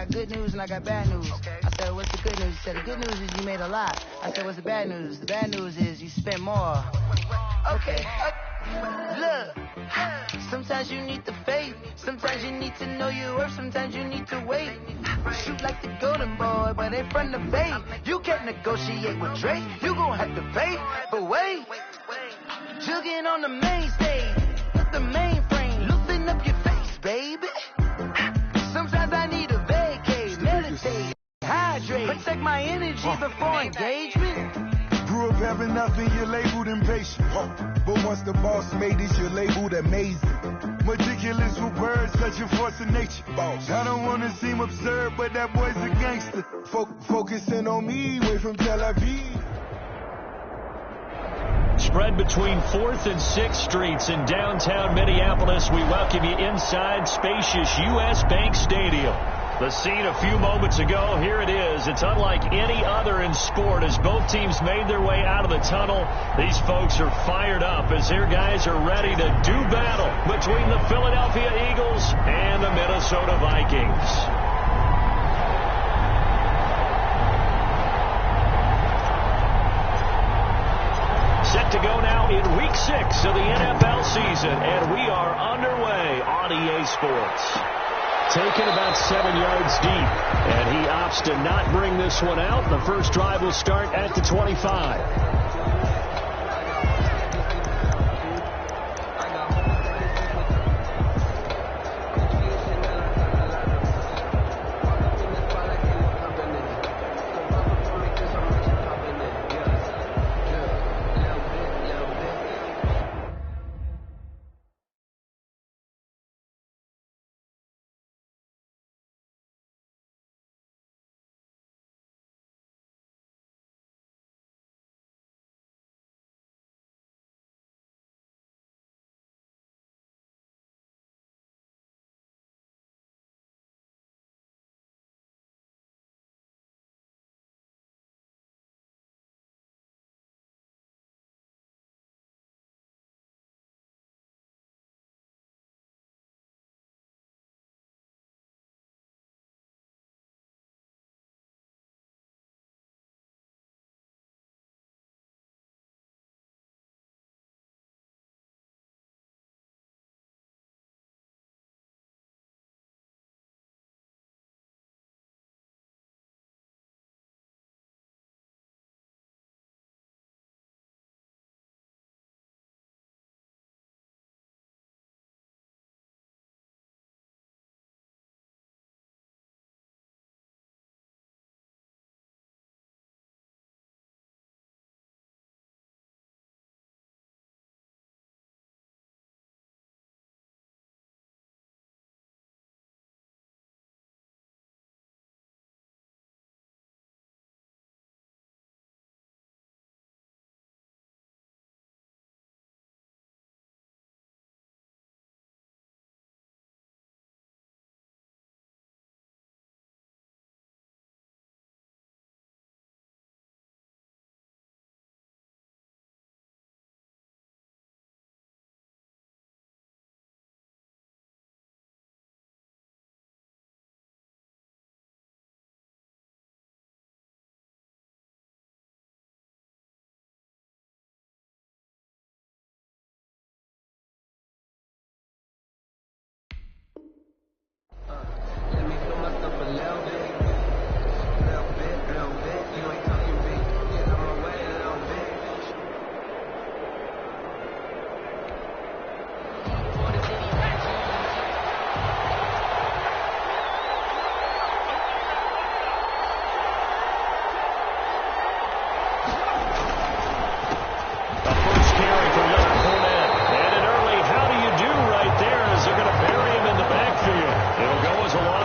got good news and I got bad news. I said, what's the good news? He said, the good news is you made a lot. I said, what's the bad news? The bad news is you spent more. Okay. Look, sometimes you need the faith. Sometimes you need to know your worth. Sometimes you need to wait. Shoot like the golden boy, but in front of Bay. You can't negotiate with Drake. You gon' have to pay. But wait, jugging on the main stage. With the mainframe, loosen up your face, baby. Sometimes I need a vacate, meditate, hydrate, protect my energy before engagement. Grew up having nothing, you're labeled impatient. But once the boss made it, you're labeled amazing. Meticulous with words, such a force of nature. I don't want to seem absurd, but that boy's a gangster. Focusing on me, way from Tel Aviv. Spread between 4th and 6th Streets in downtown Minneapolis. We welcome you inside spacious U.S. Bank Stadium. The scene a few moments ago, here it is. It's unlike any other in sport as both teams made their way out of the tunnel. These folks are fired up as their guys are ready to do battle between the Philadelphia Eagles and the Minnesota Vikings. Set to go now in Week 6 of the NFL season, and we are underway on EA Sports. Taken about 7 yards deep, and he opts to not bring this one out. The first drive will start at the 25.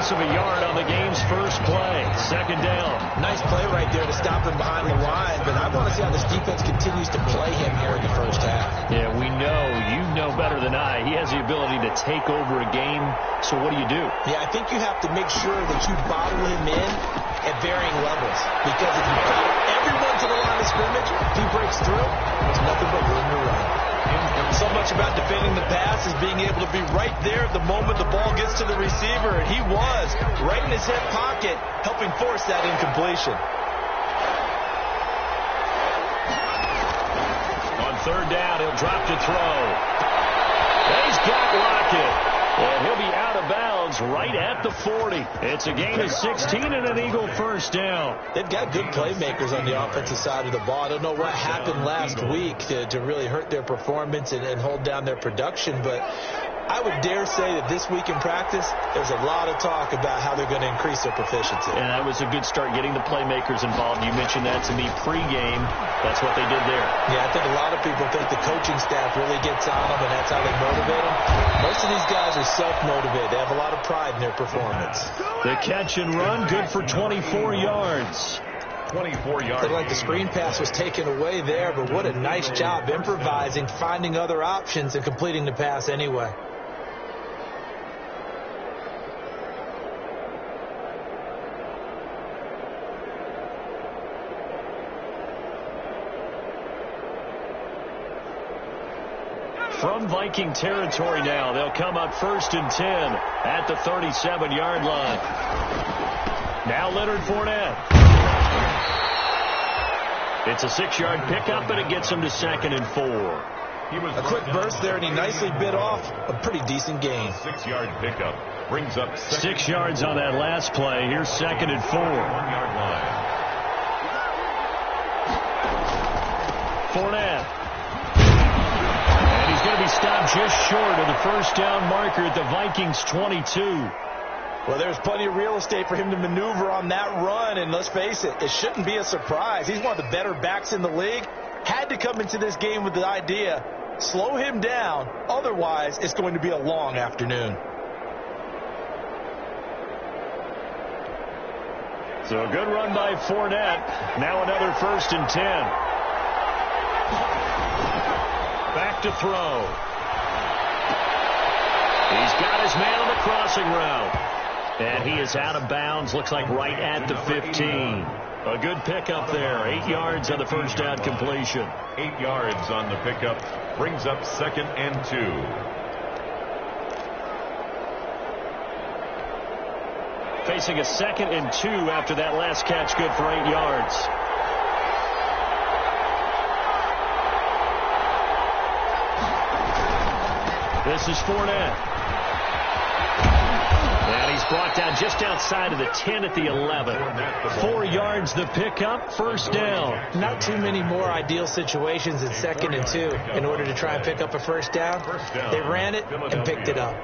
Of a yard on the game's first play. Second down. Nice play right there to stop him behind the line, but I want to see how this defense continues to play him here in the first half. Yeah, we know, you know better than I, he has the ability to take over a game, so what do? Yeah, I think you have to make sure that you bottle him in at varying levels. Because if you got everyone to the line of scrimmage, if he breaks through, there's nothing but room to run. So much about defending the pass is being able to be right there at the moment the ball gets to the receiver. And he was right in his hip pocket, helping force that incompletion. On third down, he'll drop to throw. He's got Lockett. And he'll be out of bounds right at the 40. It's a gain of 16 and an Eagle first down. They've got good playmakers on the offensive side of the ball. I don't know what happened last week to really hurt their performance and hold down their production, but I would dare say that this week in practice, there's a lot of talk about how they're going to increase their proficiency. And that was a good start, getting the playmakers involved. You mentioned that to me pregame. That's what they did there. Yeah, I think a lot of people think the coaching staff really gets on them, and that's how they motivate them. Most of these guys are self-motivated. They have a lot of pride in their performance. The catch and run, good for 24 yards. 24 yards. Looked like the screen pass was taken away there, but what a nice job improvising, finding other options, and completing the pass anyway. From Viking territory now, they'll come up 1st and 10 at the 37-yard line. Now Leonard Fournette. It's a 6-yard pickup, and it gets him to 2nd and 4. A quick burst there, and he nicely bit off a pretty decent gain. 6-yard pickup brings up 6 yards on that last play. Here's 2nd and 4. 1-yard line. Fournette. He's going to be stopped just short of the first down marker at the Vikings' 22. Well, there's plenty of real estate for him to maneuver on that run, and let's face it, it shouldn't be a surprise. He's one of the better backs in the league. Had to come into this game with the idea, slow him down, otherwise it's going to be a long afternoon. So a good run by Fournette. Now another 1st and 10. Back to throw. He's got his man on the crossing route. And he is out of bounds. Looks like right at the 15. A good pickup there. 8 yards on the first down completion. 8 yards on the pickup. Brings up 2nd and 2. Facing a 2nd and 2 after that last catch. Good for 8 yards. This is Fournette. And he's brought down just outside of the 10 at the 11. 4 yards the pickup, first down. Not too many more ideal situations in 2nd and 2 in order to try and pick up a first down. They ran it and picked it up.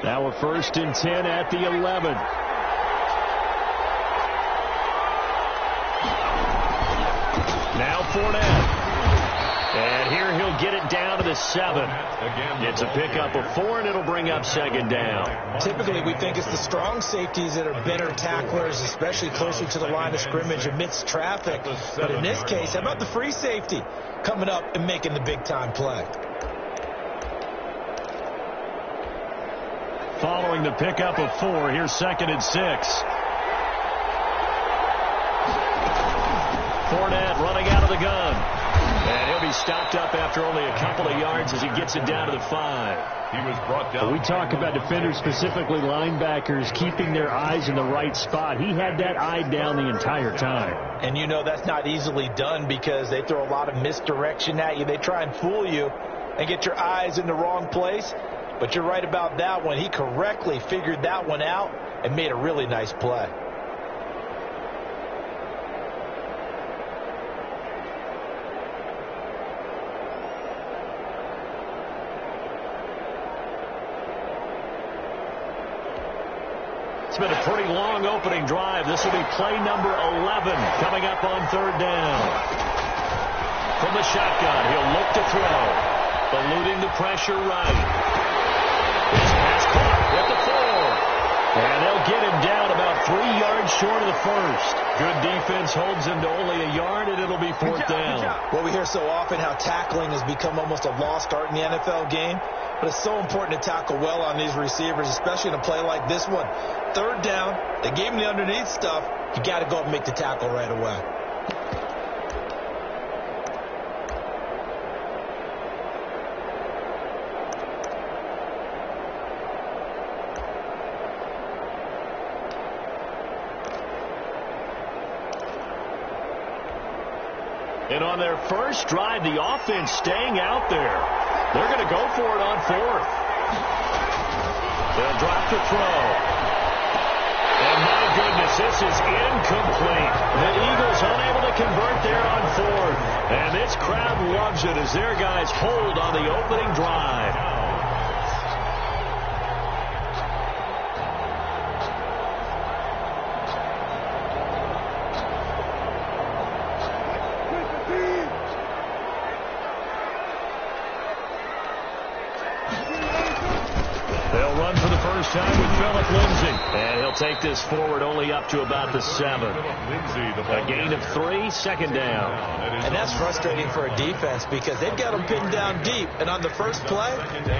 Now a 1st and 10 at the 11. Now Fournette. And here he'll get it down to the 7. It's a pickup of 4, and it'll bring up 2nd down. Typically, we think it's the strong safeties that are better tacklers, especially closer to the line of scrimmage amidst traffic. But in this case, how about the free safety coming up and making the big-time play? Following the pickup of 4, here's 2nd and 6. Fournette running out of the gun. And he'll be stopped up after only a couple of yards as he gets it down to the 5. He was brought down. We talk about defenders, specifically linebackers, keeping their eyes in the right spot. He had that eye down the entire time. And you know that's not easily done because they throw a lot of misdirection at you. They try and fool you and get your eyes in the wrong place. But you're right about that one. He correctly figured that one out and made a really nice play. It's been a pretty long opening drive. This will be play number 11 coming up on 3rd down. From the shotgun, he'll look to throw. Eluding the pressure right. His pass caught at the 4. And they'll get him down about 3 yards short of the first. Good defense holds him to only a yard, and it'll be fourth down. Well, we hear so often how tackling has become almost a lost art in the NFL game, but it's so important to tackle well on these receivers, especially in a play like this one. Third down, they gave him the underneath stuff. You got to go up and make the tackle right away. And on their first drive, the offense staying out there. They're going to go for it on fourth. They'll drop the throw. And my goodness, this is incomplete. The Eagles unable to convert there on fourth. And this crowd loves it as their guys hold on the opening drive. And he'll take this forward only up to about the 7. A gain of 3, second down. And that's frustrating for a defense because they've got them pinned down deep. And on the first play,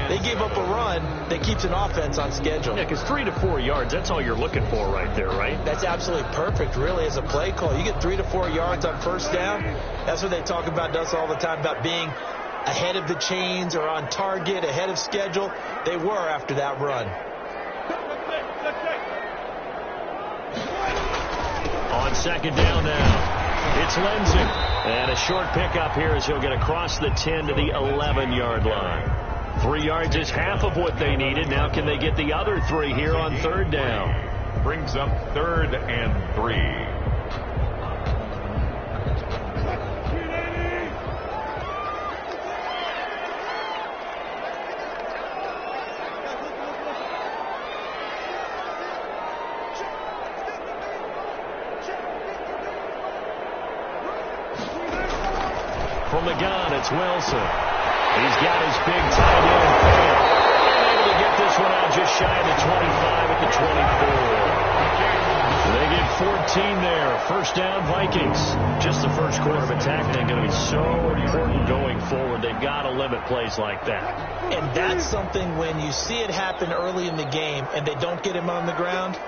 they gave up a run that keeps an offense on schedule. Yeah, because 3 to 4 yards, that's all you're looking for right there, right? That's absolutely perfect, really, as a play call. You get 3 to 4 yards on first down. That's what they talk about us all the time, about being ahead of the chains or on target, ahead of schedule. They were after that run. On second down now, it's Lindsey. And a short pickup here as he'll get across the 10 to the 11-yard line. 3 yards is half of what they needed. Now can they get the other 3 here on third down? Brings up 3rd and 3. From the gun, it's Wilson. He's got his big tight end fail. And able to get this one out just shy of the 25 at the 24. They get 14 there. First down, Vikings. Just the first quarter of attacking going to be so important going forward. They've got to limit plays like that. And that's something when you see it happen early in the game and they don't get him on the ground,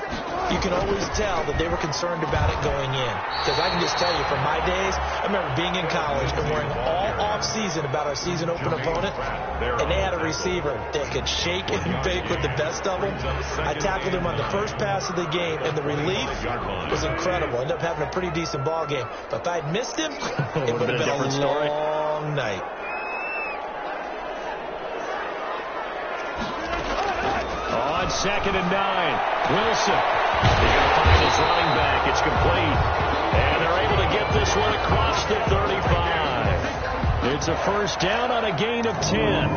you can always tell that they were concerned about it going in. Because I can just tell you, from my days, I remember being in college and worrying all off-season about our season open opponent, and they had a receiver that could shake and bake with the best of them. I tackled him on the first pass of the game, and the relief was incredible. Ended up having a pretty decent ball game. But if I'd missed him, it would have been a long night. On second and 9, Wilson. He's going to find his running back. It's complete. And they're able to get this one across the 35. It's a first down on a gain of 10.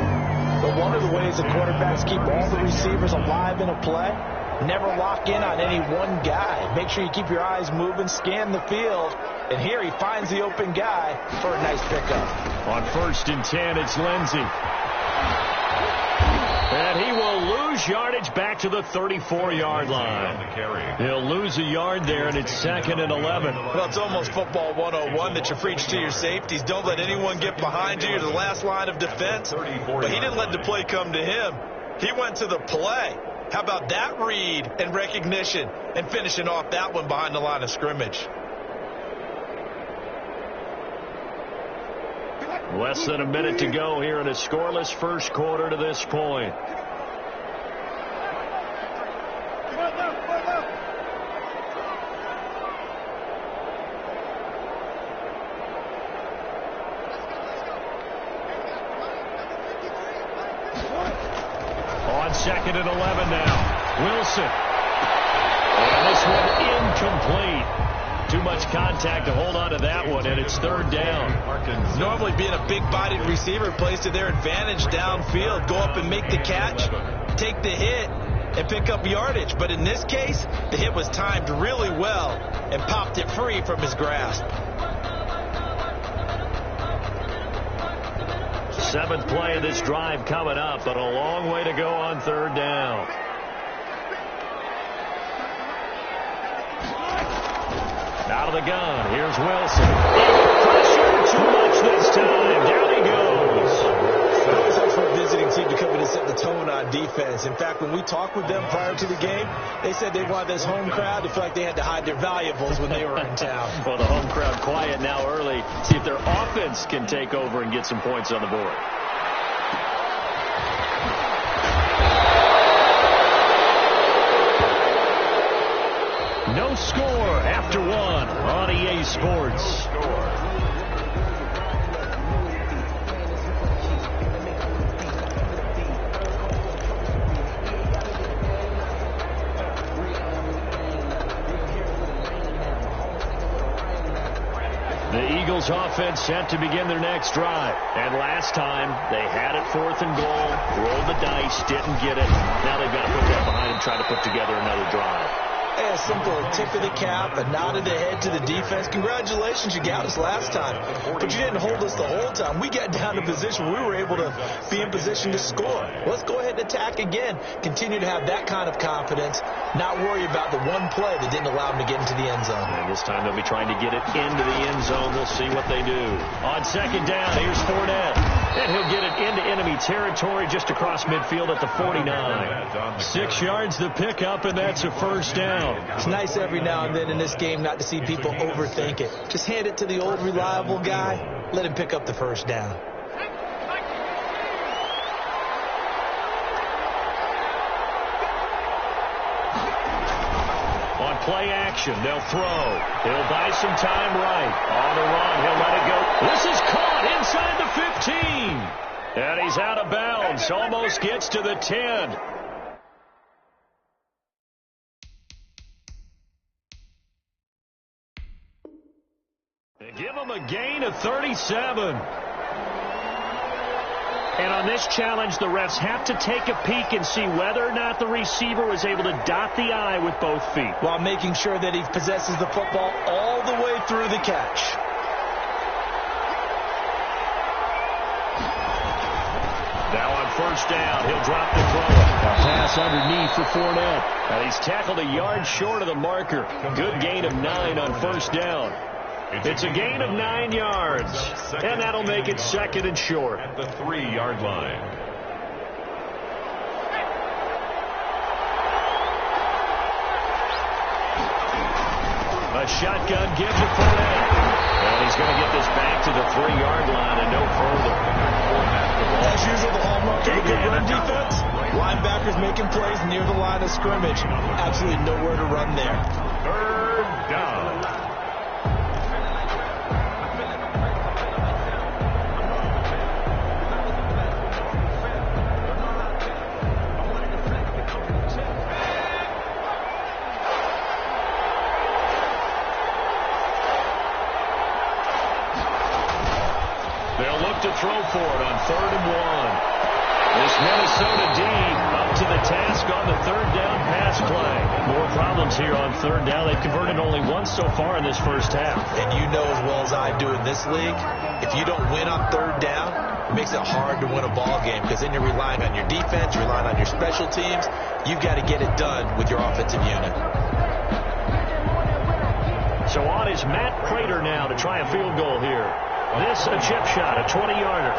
But one of the ways the quarterbacks keep all the receivers alive in a play, never lock in on any one guy. Make sure you keep your eyes moving, scan the field. And here he finds the open guy for a nice pickup. On 1st and 10, it's Lindsey. And he will lose yardage back to the 34-yard line. He'll lose a yard there, and it's 2nd and 11. Well, it's almost football 101 that you preach to your safeties. Don't let anyone get behind you. You're the last line of defense. But he didn't let the play come to him. He went to the play. How about that read and recognition and finishing off that one behind the line of scrimmage? Less than a minute to go here in a scoreless first quarter to this point. On 2nd and 11 now, Wilson. And this one incomplete. Too much contact to hold on to that one, and it's 3rd down. Normally being a big-bodied receiver plays to their advantage downfield. Go up and make the catch, take the hit, and pick up yardage. But in this case, the hit was timed really well and popped it free from his grasp. 7th play of this drive coming up, but a long way to go on 3rd down. the gun. Here's Wilson. Pressure too much this time. Down he goes. It always helps for a visiting team to come in and set the tone on defense. In fact, when we talked with them prior to the game, they said they wanted this home crowd to feel like they had to hide their valuables when they were in town. Well, the home crowd quiet now early. See if their offense can take over and get some points on the board. No score after one on EA Sports. The Eagles offense set to begin their next drive. And last time, they had it 4th and goal, rolled the dice, didn't get it. Now they've got to put that behind them, try to put together another drive. A simple tip of the cap, a nod of the head to the defense. Congratulations, you got us last time. But you didn't hold us the whole time. We got down to position where we were able to be in position to score. Let's go ahead and attack again. Continue to have that kind of confidence. Not worry about the one play that didn't allow them to get into the end zone. And this time they'll be trying to get it into the end zone. We'll see what they do. On second down, here's Fournette. And he'll get it into enemy territory just across midfield at the 49. 6 yards the pickup, and that's a first down. It's nice every now and then in this game not to see people overthink it. Just hand it to the old reliable guy. Let him pick up the first down. On play action, they'll throw. He'll buy some time right. On the run, he'll let it go. This is caught inside the 15. And he's out of bounds. Almost gets to the 10. They give him a gain of 37. And on this challenge, the refs have to take a peek and see whether or not the receiver was able to dot the I with both feet, while making sure that he possesses the football all the way through the catch. Now on first down, he'll drop the throw. A pass underneath for Fournette. And he's tackled a yard short of the marker. Good gain of 9 on first down. It's a gain of 9 yards, and that'll make it second and short. At the 3-yard line. A shotgun give to Fournette. And he's going to get this back to the 3-yard line and no further. As usual, the hallmark of a good run defense. Linebackers making plays near the line of scrimmage. Absolutely nowhere to run there. 3rd down. To throw for it on 3rd and 1. This Minnesota D up to the task on the 3rd down pass play. More problems here on 3rd down. They've converted only once so far in this first half. And you know as well as I do in this league, if you don't win on 3rd down, it makes it hard to win a ball game because then you're relying on your defense, you're relying on your special teams. You've got to get it done with your offensive unit. So on is Matt Prater now to try a field goal here. This a chip shot, a 20-yarder.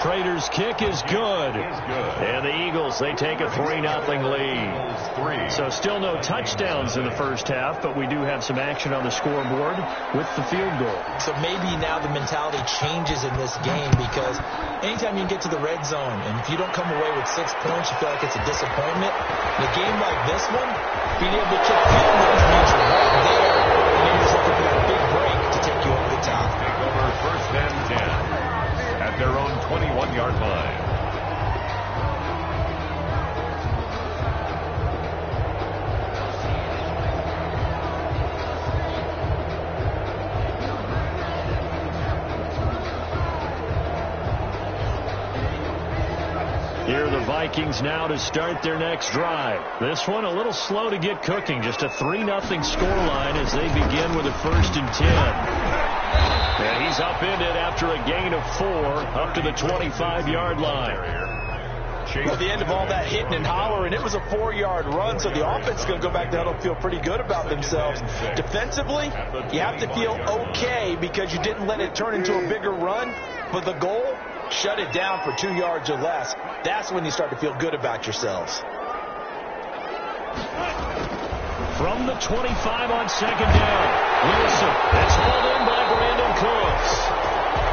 Prater's kick is good. And the Eagles, they take a 3-0 lead. So still no touchdowns in the first half, but we do have some action on the scoreboard with the field goal. So maybe now the mentality changes in this game because anytime you get to the red zone, and if you don't come away with 6 points, you feel like it's a disappointment. In a game like this one, being able to kick field goals means you're right there. And you're just looking for that big break to take you over the top. Take over 1st and 10 at their own 21-yard line. Here are the Vikings now to start their next drive. This one a little slow to get cooking. Just a 3-0 scoreline as they begin with a 1st and 10. And he's upended after a gain of 4 up to the 25-yard line. At the end of all that hitting and hollering, it was a 4-yard run, so the offense is going to go back down and feel pretty good about themselves. Defensively, you have to feel okay because you didn't let it turn into a bigger run, but the goal, shut it down for 2 yards or less. That's when you start to feel good about yourselves. From the 25 on second down, Wilson. It's hauled in by Brandon Cooks.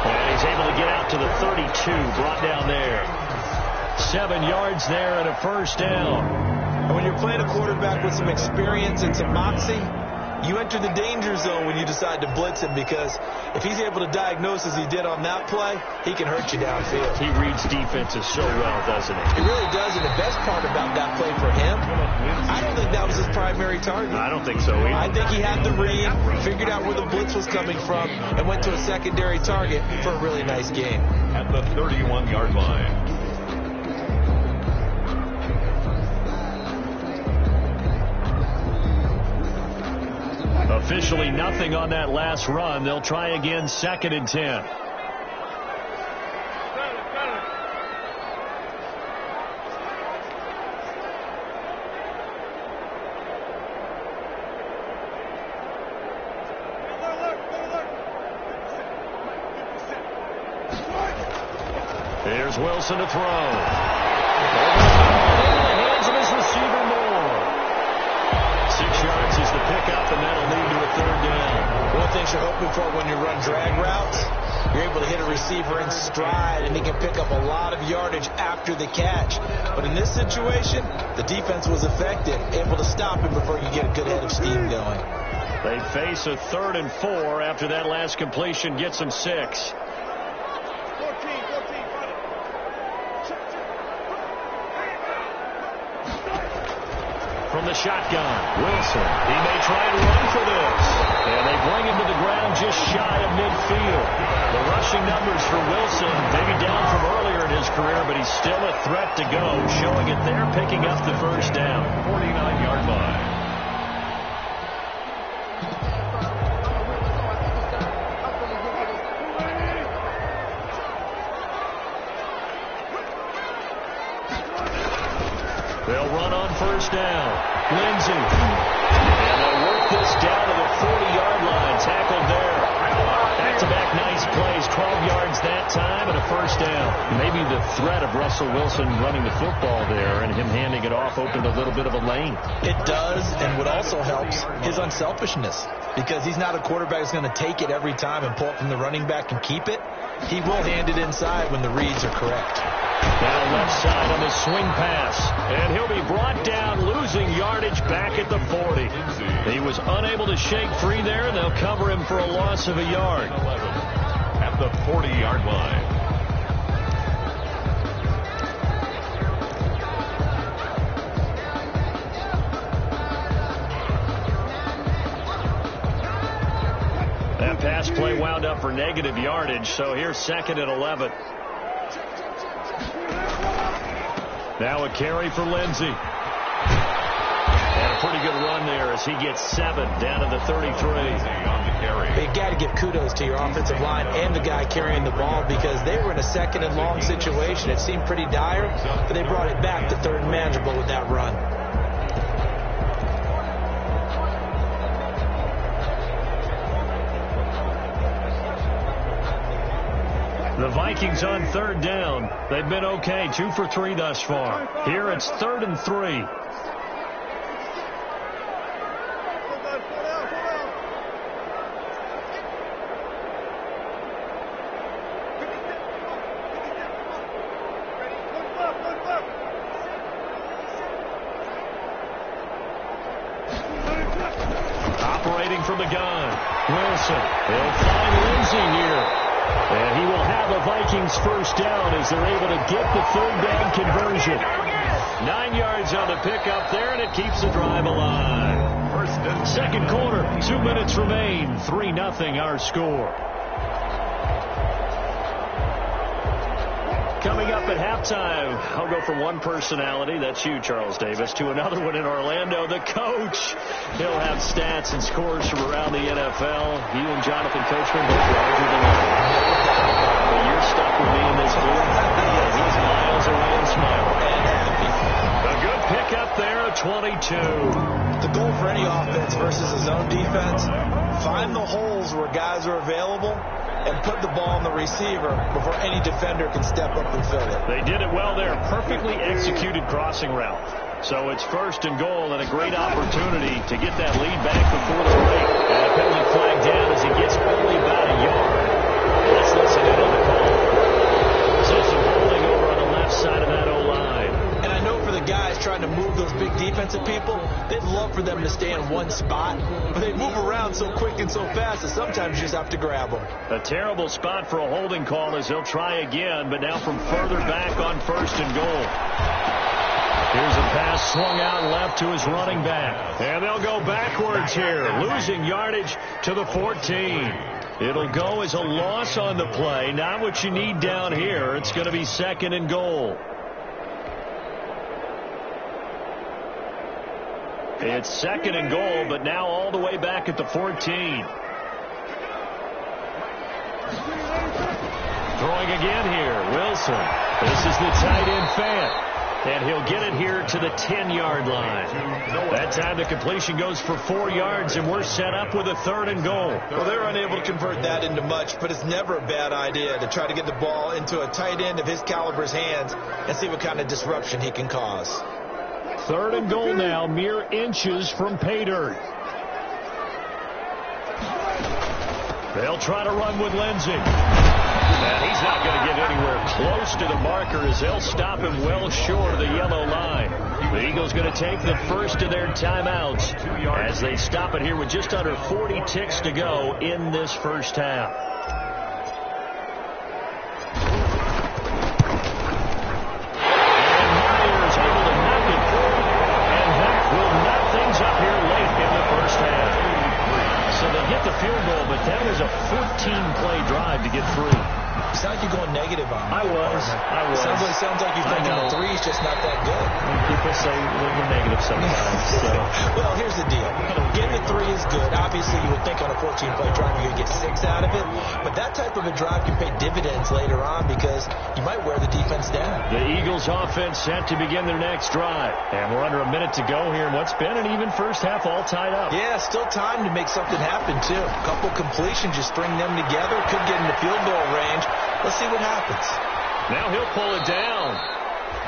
And he's able to get out to the 32, brought down there. 7 yards there and a first down. And when you're playing a quarterback with some experience and some moxie, you enter the danger zone when you decide to blitz him, because if he's able to diagnose as he did on that play, he can hurt you downfield. He reads defenses so well, doesn't he? He really does, and the best part about that play for him, I don't think that was his primary target. I don't think so either. I think he had the read, figured out where the blitz was coming from, and went to a secondary target for a really nice game. At the 31-yard line. Officially nothing on that last run. They'll try again, 2nd and 10. Here's Wilson to throw. In the hands of his receiver Moore. 6 yards is the pickup, and that'll lead to a 3rd down. One thing you're hoping for when you run drag routes, you're able to hit a receiver in stride, and he can pick up a lot of yardage after the catch. But in this situation, the defense was effective, able to stop him before you get a good head of steam going. They face a 3rd and 4 after that last completion gets them 6. From the shotgun, Wilson. He may try and run for this. And they bring him to the ground just shy of midfield. The rushing numbers for Wilson, maybe down from earlier in his career, but he's still a threat to go, showing it there, picking up the first down. 49-yard line. They'll run on first down. Lindsey. And they'll work this down to the 40-yard line. Tackled there. Back-to-back nice plays. 12 yards that time and a first down. Maybe the threat of Russell Wilson running the football there and him handing it off opened a little bit of a lane. It does, and what also helps, his unselfishness. Because he's not a quarterback who's going to take it every time and pull it from the running back and keep it. He will hand it inside when the reads are correct. Down left side on the swing pass. And he'll be brought down, losing yardage back at the 40. He was unable to shake free there, and they'll cover him for a loss of a yard. At the 40-yard line. That pass play wound up for negative yardage, so here's 2nd and 11. Now a carry for Lindsey. And a pretty good run there as he gets 7 down to the 33. You got to give kudos to your offensive line and the guy carrying the ball, because they were in a 2nd and long situation. It seemed pretty dire, but they brought it back to 3rd and manageable with that run. The Vikings on 3rd down. They've been okay, 2 for 3 thus far. Here it's 3rd and 3. Operating from the gun, Wilson. They'll find Lindsey here. And he will have a Vikings first down as they're able to get the 3rd down conversion. 9 yards on the pickup there, and it keeps the drive alive. 2nd quarter, 2 minutes remain. 3-0 our score. Coming up at halftime, I'll go from one personality, that's you, Charles Davis, to another one in Orlando, the coach. He'll have stats and scores from around the NFL. You and Jonathan Coachman both larger than life. Well, you're stuck with me in this booth. He's miles away and smiling. And happy. A good pickup there, a 22. The goal for any offense versus a zone defense, find the holes where guys are available and put the ball on the receiver before any defender can step up and fill it. They did it well there. Perfectly executed crossing route. So it's 1st and goal and a great opportunity to get that lead back before the break. And a penalty flag down as he gets only about a yard. Let's listen in on the call. So some holding over on the left side of that O-line. And I know for the guys trying to move those big defensive people, they'd love for them to stay in one spot. But they move around so quick and so fast that sometimes you just have to grab them. A terrible spot for a holding call as he'll try again, but now from further back on 1st and goal. Here's a pass swung out left to his running back. And they'll go backwards here, losing yardage to the 14. It'll go as a loss on the play. Not what you need down here. It's going to be 2nd and goal. It's 2nd and goal, but now all the way back at the 14. Throwing again here, Wilson. This is the tight end Fant. And he'll get it here to the 10-yard line. That time the completion goes for 4 yards, and we're set up with a 3rd and goal. Well, they're unable to convert that into much, but it's never a bad idea to try to get the ball into a tight end of his caliber's hands and see what kind of disruption he can cause. 3rd and goal now, mere inches from pay dirt. They'll try to run with Lindsey. And he's not going to get anywhere close to the marker as they'll stop him well short of the yellow line. The Eagles going to take the first of their timeouts as they stop it here with just under 40 ticks to go in this first half. And Myers able to knock it through, and that will knock things up here late in the first half. So they get the field goal, but that was a 14-play drive to get through. You sound like you're going negative on me. I was. Sounds like you're thinking the three's just not that good. People say we're negative sometimes. So. Well, here's the deal. Getting the 3 is good. Obviously, you would think on a 14-play drive you're going to get 6 out of it. But that type of a drive can pay dividends later on because you might wear the defense down. The Eagles offense set to begin their next drive. And we're under a minute to go here in what's been an even first half all tied up. Yeah, still time to make something happen, too. A couple completions, just string them together. Could get in the field goal range. Let's see what happens. Now he'll pull it down.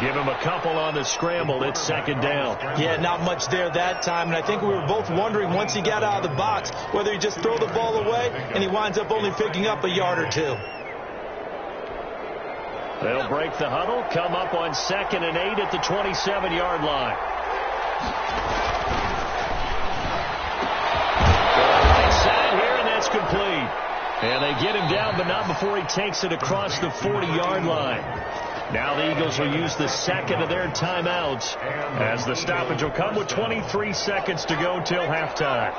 Give him a couple on the scramble. It's 2nd down. Yeah, not much there that time. And I think we were both wondering once he got out of the box whether he just throw the ball away and he winds up only picking up a yard or 2. They'll break the huddle, come up on 2nd and 8 at the 27-yard line. Right side here, and that's complete. And they get him down, but not before he takes it across the 40-yard line. Now the Eagles will use the 2nd of their timeouts as the stoppage will come with 23 seconds to go till halftime.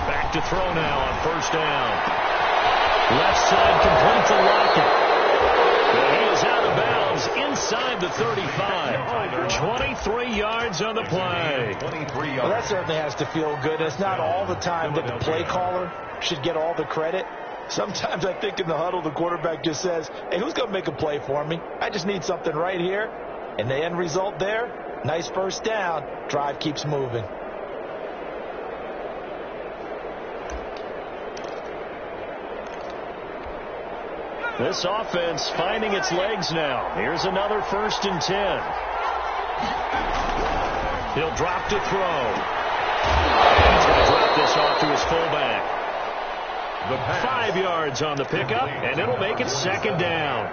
Back to throw now on 1st down. Left side complete to Lockett. He is out of bounds inside the 35. 23 yards on the play. Well, that certainly has to feel good. It's not all the time that the play caller should get all the credit. Sometimes I think in the huddle the quarterback just says, hey, who's going to make a play for me? I just need something right here. And the end result there, nice 1st down. Drive keeps moving. This offense finding its legs now. Here's another 1st and 10. He'll drop to throw. And he's going to drop this off to his fullback. 5 yards on the pickup, and it'll make it 2nd down.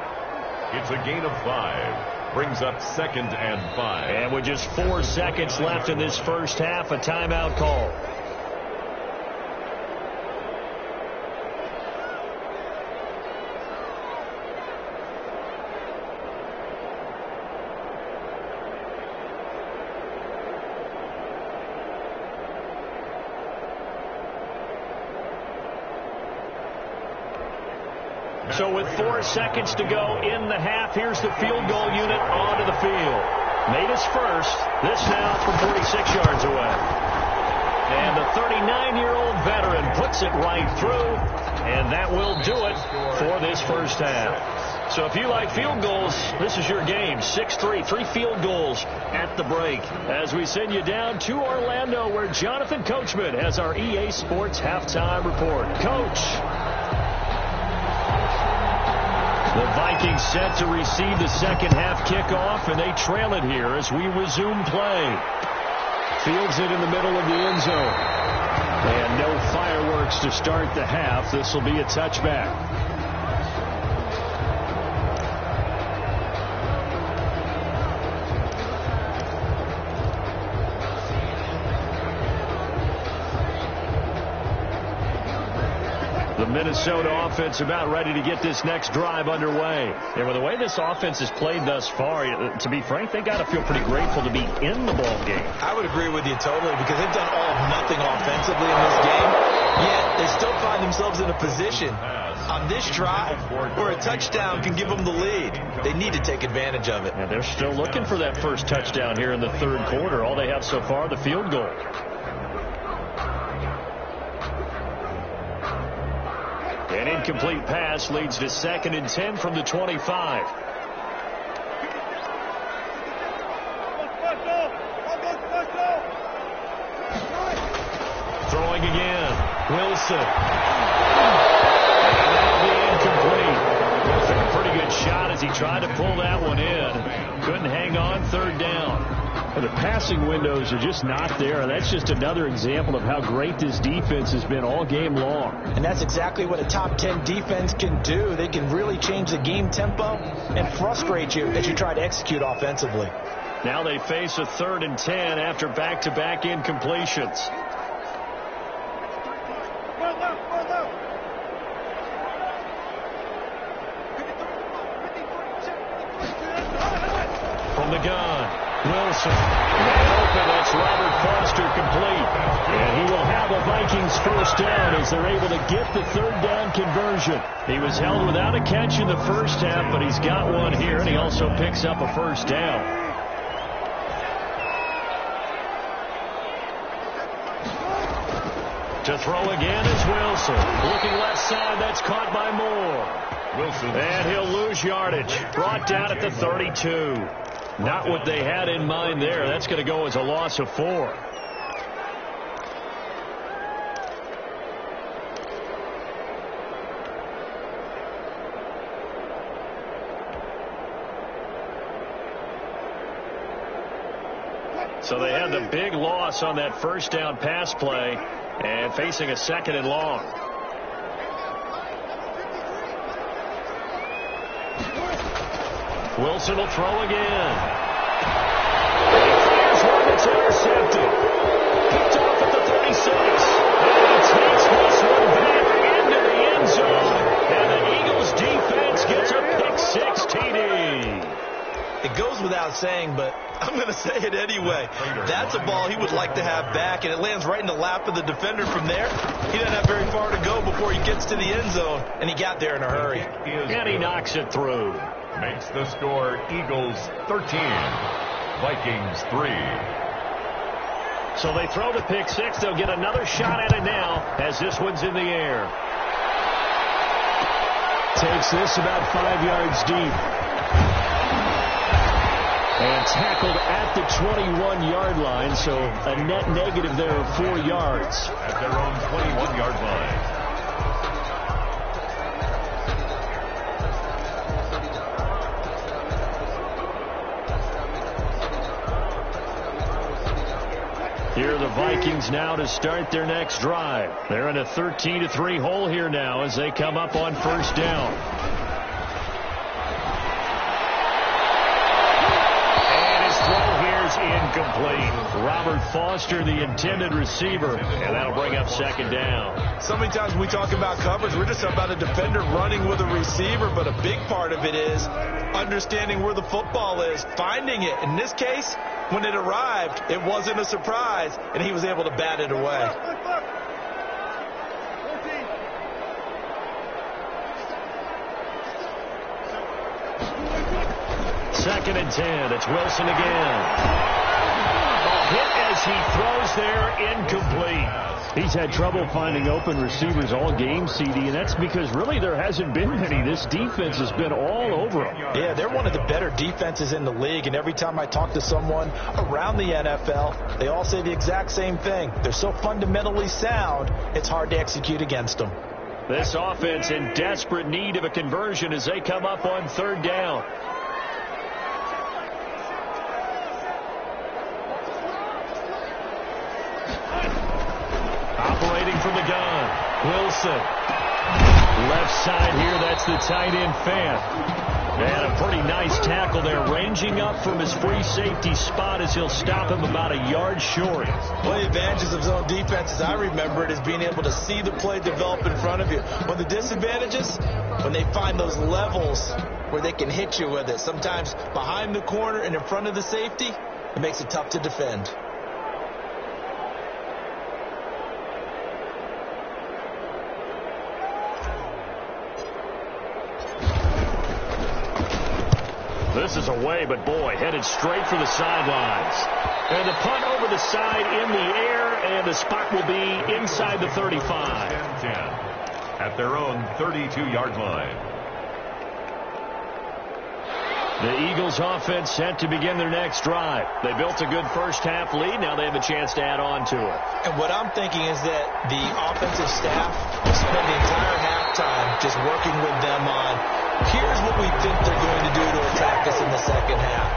It's a gain of 5. Brings up 2nd and 5. And with just 4 seconds left in this first half, a timeout call. So with 4 seconds to go in the half, here's the field goal unit onto the field. made his first. This now from 46 yards away. And the 39-year-old veteran puts it right through, and that will do it for this first half. So if you like field goals, this is your game. 6-3, 3 field goals at the break. As we send you down to Orlando, where Jonathan Coachman has our EA Sports halftime report. Coach. The Vikings set to receive the second half kickoff, and they trail it here as we resume play. Fields it in the middle of the end zone. And no fireworks to start the half. This will be a touchback. The Minnesota offense about ready to get this next drive underway. And with the way this offense has played thus far, to be frank, they got to feel pretty grateful to be in the ball game. I would agree with you totally, because they've done all of nothing offensively in this game, yet they still find themselves in a position on this drive where a touchdown can give them the lead. They need to take advantage of it. And they're still looking for that first touchdown here in the third quarter. All they have so far, the field goal. An incomplete pass leads to 2nd and 10 from the 25. Throwing again. Wilson. And that'll be incomplete. Wilson, a pretty good shot as he tried to pull that one in. Couldn't hang on, third down. The passing windows are just not there. That's just another example of how great this defense has been all game long. And that's exactly what a top 10 defense can do. They can really change the game tempo and frustrate you as you try to execute offensively. Now they face a 3rd and 10 after back-to-back incompletions. From the gun. Wilson. Open. That's Robert Foster complete. And he will have a Vikings first down as they're able to get the third down conversion. He was held without a catch in the first half, but he's got one here, and he also picks up a first down. To throw again is Wilson. Looking left side, that's caught by Moore. Wilson. And he'll lose yardage. Brought down at the 32. Not what they had in mind there. That's going to go as a loss of 4. So they had the big loss on that first down pass play and facing a 2nd and long. Wilson will throw again. He fires one that's intercepted. Picked off at the 36. And he takes this one back into the end zone. And the Eagles defense gets a pick-6 TD. It goes without saying, but I'm going to say it anyway. That's a ball he would like to have back, and it lands right in the lap of the defender from there. He doesn't have very far to go before he gets to the end zone, and he got there in a hurry. And he knocks it through. Makes the score Eagles 13, Vikings 3. So they throw the pick-6. They'll get another shot at it now as this one's in the air. Takes this about 5 yards deep. And tackled at the 21-yard line, so a net negative there of 4 yards. At their own 21-yard line. Here are the Vikings now to start their next drive. They're in a 13-3 hole here now as they come up on first down. And his throw here is incomplete. Robert Foster, the intended receiver, and that'll bring up 2nd down. So many times when we talk about coverage, we're just about a defender running with a receiver, but a big part of it is understanding where the football is, finding it. In this case, when it arrived, it wasn't a surprise, and he was able to bat it away. 2nd and 10. It's Wilson again. Hit as he throws there, incomplete. He's had trouble finding open receivers all game, CD, and that's because really there hasn't been many. This defense has been all over them. Yeah, they're one of the better defenses in the league, and every time I talk to someone around the NFL, they all say the exact same thing. They're so fundamentally sound, it's hard to execute against them. This offense in desperate need of a conversion as they come up on 3rd down. Operating from the gun, Wilson. Left side here, that's the tight end Fant. And a pretty nice tackle there, ranging up from his free safety spot as he'll stop him about a yard short. One of the advantages of zone defense, as I remember it, is being able to see the play develop in front of you. One of the disadvantages, when they find those levels where they can hit you with it, sometimes behind the corner and in front of the safety, it makes it tough to defend. This is away, but boy, headed straight for the sidelines. And the punt over the side in the air, and the spot will be inside the 35. 10-10 at their own 32-yard line. The Eagles offense set to begin their next drive. They built a good first half lead. Now they have a chance to add on to it. And what I'm thinking is that the offensive staff will spend the entire halftime just working with them on, here's what we think they're going to do to attack us in the second half.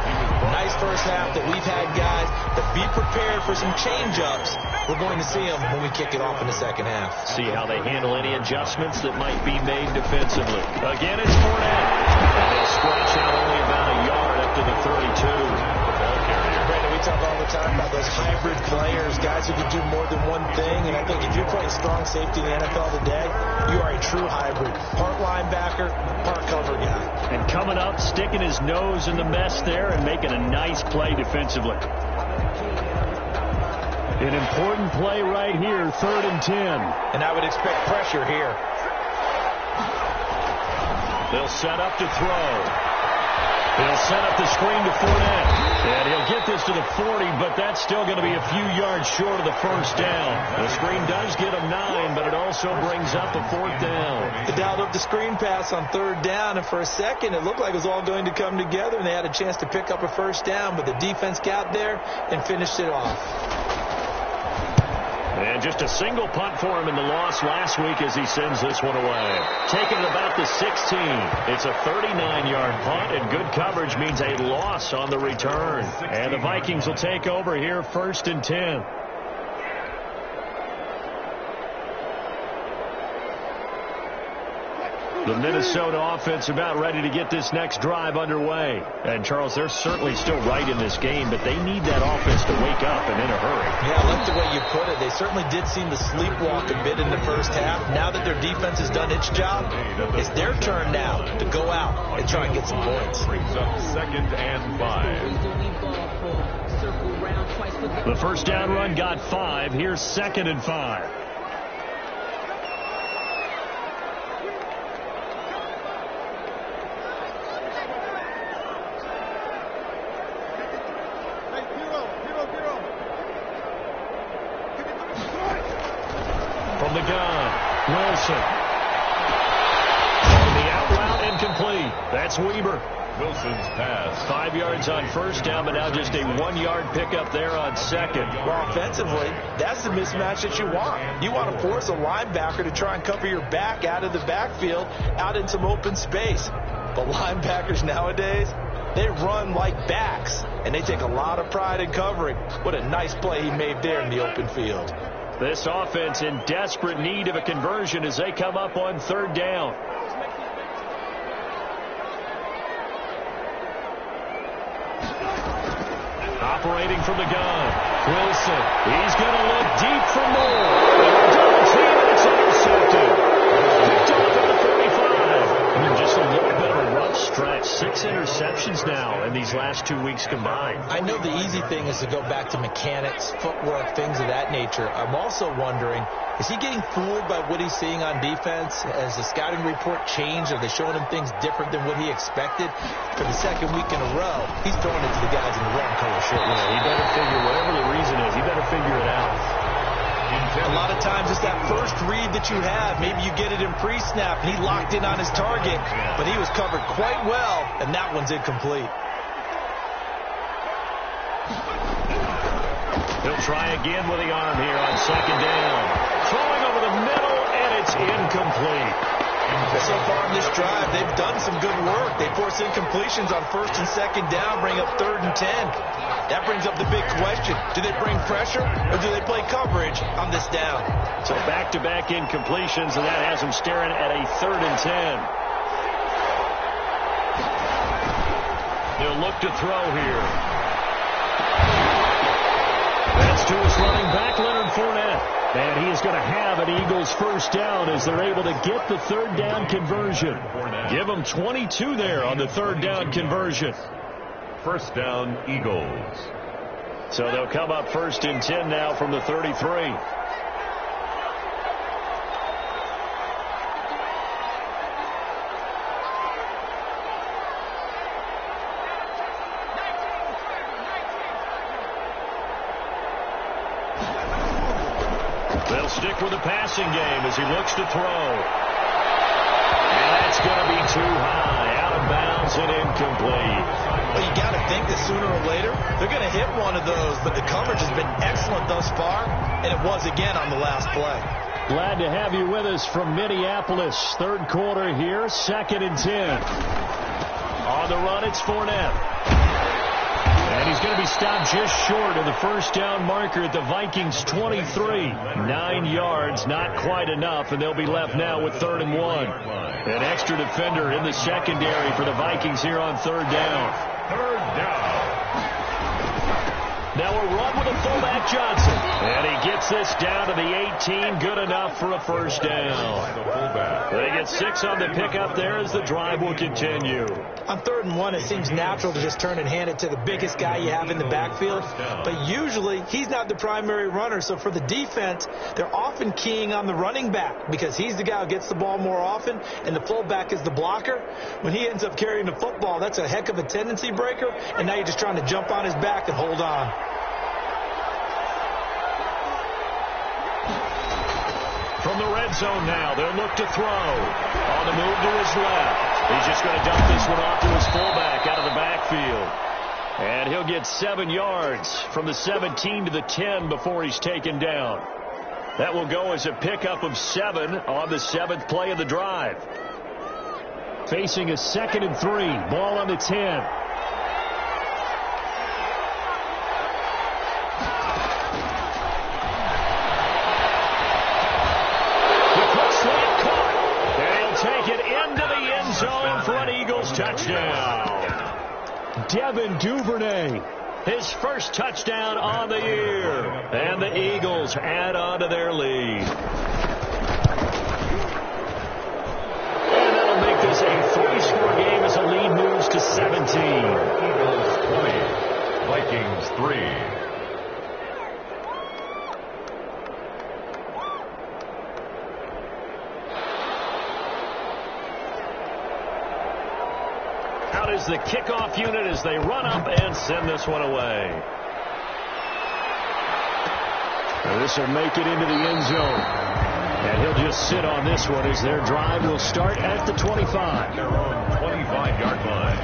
Nice first half that we've had, guys, but be prepared for some change-ups. We're going to see them when we kick it off in the second half. See how they handle any adjustments that might be made defensively. Again, it's Fournette. And they stretch out only about a yard up to the 32. The ball carrier. Brandon, we talk all the time about those hybrid players, guys who can do more than one thing. And I think if you're playing strong safety in the NFL today, you are a true hybrid. Part linebacker, part cover guy. And coming up, sticking his nose in the mess there and making a nice play defensively. An important play right here, 3rd and 10. And I would expect pressure here. They'll set up to throw. He'll set up the screen to Fournette. And he'll get this to the 40, but that's still going to be a few yards short of the first down. The screen does get him 9, but it also brings up a 4th down. They dialed up the screen pass on 3rd down, and for a second it looked like it was all going to come together, and they had a chance to pick up a first down, but the defense got there and finished it off. And just a single punt for him in the loss last week as he sends this one away. Taking it about the 16. It's a 39-yard punt, and good coverage means a loss on the return. And the Vikings will take over here, 1st and 10. The Minnesota offense about ready to get this next drive underway. And, Charles, they're certainly still right in this game, but they need that offense to wake up and in a hurry. Yeah, I like the way you put it. They certainly did seem to sleepwalk a bit in the first half. Now that their defense has done its job, it's their turn now to go out and try and get some points. Brings up 2nd and 5. The first down run got 5. Here's 2nd and 5. From the gun, Wilson. And the out route incomplete. That's Weber. Wilson's pass. 5 yards on first down, but now just a 1-yard pickup there on 2nd. Well, offensively, that's the mismatch that you want. You want to force a linebacker to try and cover your back out of the backfield, out in some open space. But linebackers nowadays, they run like backs, and they take a lot of pride in covering. What a nice play he made there in the open field. This offense in desperate need of a conversion as they come up on 3rd down. Operating from the gun, Wilson. He's going to look deep for more. Double team, and it's intercepted. Picked off at the 35. And just a little bit of a rough stretch 6 interceptions now in these last 2 weeks combined. I know the easy thing is to go back to mechanics, footwork, things of that nature. I'm also wondering, is he getting fooled by what he's seeing on defense? Has the scouting report changed? Are they showing him things different than what he expected? For the second week in a row, he's throwing it to the guys in the wrong color shirts. Yeah, he better figure, whatever the reason is, he better figure it out. A lot of times it's that first read that you have. Maybe you get it in pre-snap, and he locked in on his target, but he was covered quite well, and that one's incomplete. He'll try again with the arm here on second down. Throwing over the middle, and it's incomplete. So far in this drive, they've done some good work. They force incompletions on first and second down, bring up 3rd and 10. That brings up the big question. Do they bring pressure, or do they play coverage on this down? So back-to-back incompletions, and that has them staring at a 3rd and 10. They'll look to throw here. That's to his running back, Leonard Fournette. And he is going to have an Eagles first down as they're able to get the 3rd down conversion. Give them 22 there on the 3rd down conversion. First down, Eagles. So they'll come up 1st and 10 now from the 33. They'll stick with the passing game as he looks to throw. And that's going to be too high. Out of bounds and incomplete. Well, you got to think that sooner or later they're going to hit one of those, but the coverage has been excellent thus far, and it was again on the last play. Glad to have you with us from Minneapolis. 3rd quarter here, 2nd and 10. On the run, it's Fournette. And he's going to be stopped just short of the first down marker at the Vikings' 23. 9 yards, not quite enough, and they'll be left now with 3rd and 1. An extra defender in the secondary for the Vikings here on 3rd down. 3rd down. Now a run with a fullback Johnson. And he gets this down to the 18. Good enough for a first down. They get 6 on the pickup there as the drive will continue. On 3rd and 1, it seems natural to just turn and hand it to the biggest guy you have in the backfield. But usually, he's not the primary runner. So for the defense, they're often keying on the running back because he's the guy who gets the ball more often, and the fullback is the blocker. When he ends up carrying the football, that's a heck of a tendency breaker, and now you're just trying to jump on his back and hold on. From the red zone now, they'll look to throw. On the move to his left. He's just going to dump this one off to his fullback out of the backfield. And he'll get 7 yards from the 17 to the 10 before he's taken down. That will go as a pickup of 7 on the 7th play of the drive. Facing a 2nd and 3. Ball on the 10. For an Eagles touchdown. Devin Duvernay. His first touchdown on the year. And the Eagles add on to their lead. And that'll make this a 3-score game as the lead moves to 17. Eagles 20. Vikings 3. Is the kickoff unit as they run up and send this one away. This will make it into the end zone. And he'll just sit on this one as their drive will start at the 25. Their own 25-yard line.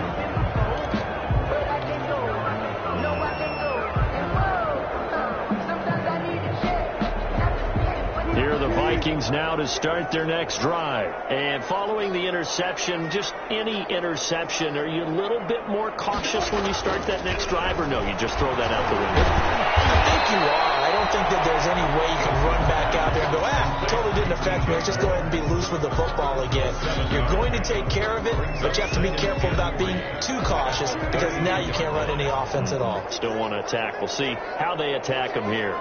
Here are the Vikings now to start their next drive. And following the interception, just any interception, are you a little bit more cautious when you start that next drive, or no, you just throw that out the window? I think you are. I don't think that there's any way you can run back out there and go, totally didn't affect me. Let's just go ahead and be loose with the football again. You're going to take care of it, but you have to be careful about being too cautious because now you can't run any offense at all. Still want to attack. We'll see how they attack them here.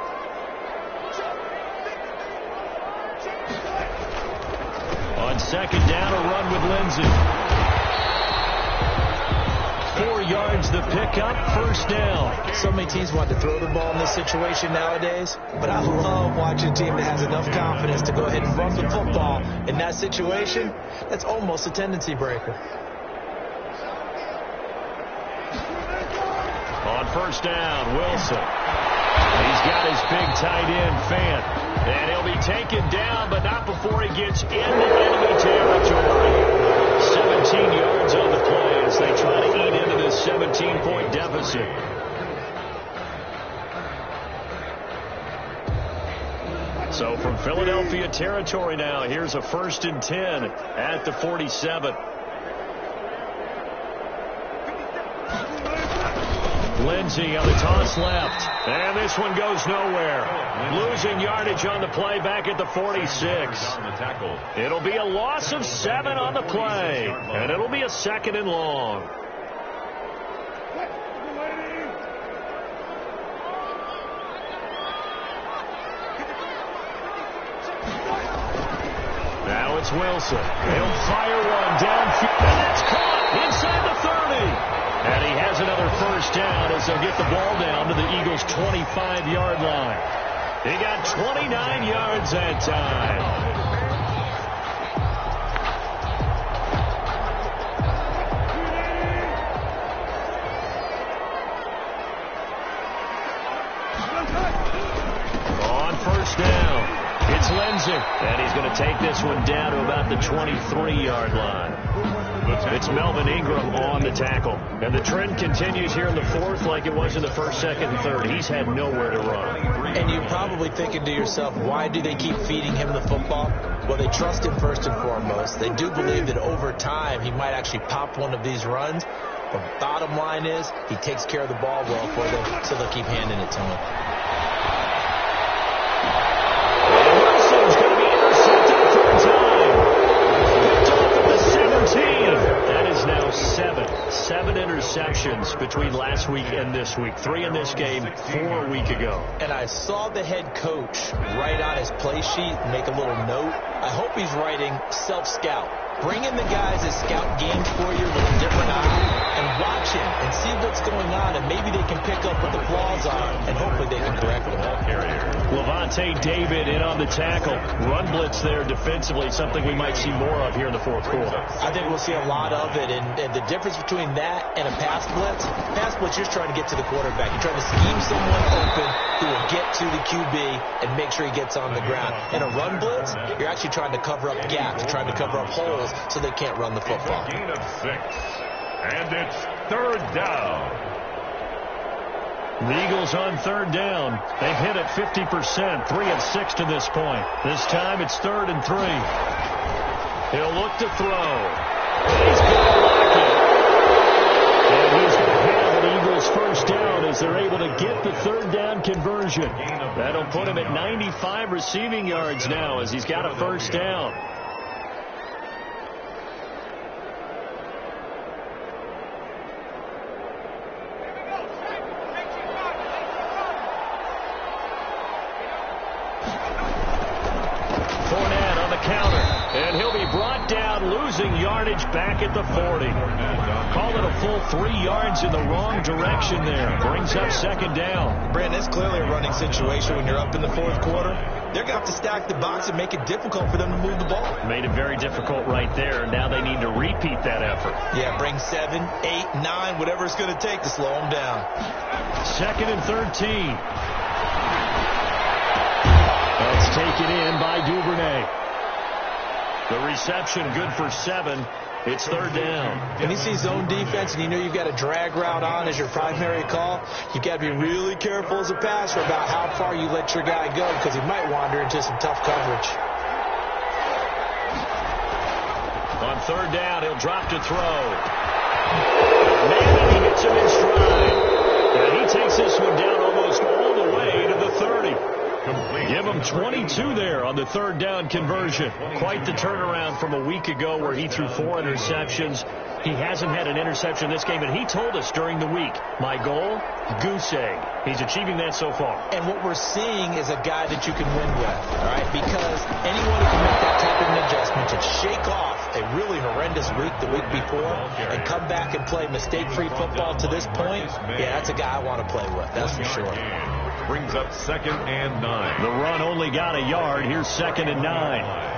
On second down, a run with Lindsey. 4 yards the pickup, first down. So many teams want to throw the ball in this situation nowadays, but I love watching a team that has enough confidence to go ahead and run the football. In that situation, that's almost a tendency breaker. On first down, Wilson. He's got his big tight end, Fant. And he'll be taken down, but not before he gets into enemy territory. 17 yards on the play as they try to eat into this 17-point deficit. So from Philadelphia territory now, here's a 1st and 10 at the 47. Lindsey on the toss left. And this one goes nowhere. Losing yardage on the play back at the 46. It'll be a loss of 7 on the play. And it'll be a 2nd and long. Now it's Wilson. He'll fire one downfield. And that's caught inside the 30. And he has another first down as they'll get the ball down to the Eagles' 25-yard line. He got 29 yards that time. On first down, it's Lindsey. And he's going to take this one down to about the 23-yard line. It's Melvin Ingram on the tackle. And the trend continues here in the 4th like it was in the 1st, 2nd, and 3rd. He's had nowhere to run. And you're probably thinking to yourself, why do they keep feeding him the football? Well, they trust him first and foremost. They do believe that over time he might actually pop one of these runs. The bottom line is he takes care of the ball well for them, so they'll keep handing it to him. Wilson's going to be intercepted a 3rd time. Picked off at the 17. That is now 7 interceptions between last week and this week. 3 in this game, 4 a week ago. And I saw the head coach write on his play sheet, make a little note. I hope he's writing self-scout. Bring in the guys that scout games for you with a different eye and watch him and see what's going on, and maybe they can pick up what the flaws are, and hopefully they can correct them. Levante David in on the tackle. Run blitz there defensively, something we might see more of here in the 4th quarter. I think we'll see a lot of it, and the difference between that and a pass blitz, you're just trying to get to the quarterback. You're trying to scheme someone open who will get to the QB and make sure he gets on the ground. In a run blitz, you're actually trying to cover up gaps. You're trying to cover up holes so they can't run the football. Gain of 6. And it's 3rd down. The Eagles on 3rd down. They've hit it 50%, 3 of 6 to this point. This time it's 3rd and 3. He'll look to throw. He's going to lock it. And he's going to have an Eagles first down as they're able to get the 3rd down conversion. That'll put him at 95 receiving yards now as he's got a first down. And he'll be brought down, losing yardage back at the 40. Call it a full 3 yards in the wrong direction there. Brings up 2nd down. Brandon, it's clearly a running situation when you're up in the 4th quarter. They're going to have to stack the box and make it difficult for them to move the ball. Made it very difficult right there. Now they need to repeat that effort. Yeah, bring 7, 8, 9, whatever it's going to take to slow them down. 2nd and 13. That's taken in by Duvernay. The reception good for 7. It's 3rd down. When you see zone defense and you know you've got a drag route on as your primary call, you've got to be really careful as a passer about how far you let your guy go because he might wander into some tough coverage. On 3rd down, he'll drop to throw. Maybe he gets him in stride. And he takes this one down almost all the way to the 30. Complete. Give him 22 there on the third down conversion. Quite the turnaround from a week ago where he threw 4 interceptions. He hasn't had an interception this game, and he told us during the week, my goal, goose egg. He's achieving that so far. And what we're seeing is a guy that you can win with, all right? Because anyone who can make that type of an adjustment to shake off a really horrendous week the week before and come back and play mistake-free football to this point, yeah, that's a guy I want to play with, that's for sure. Brings up 2nd and 9. The run only got a yard. Here's 2nd and 9.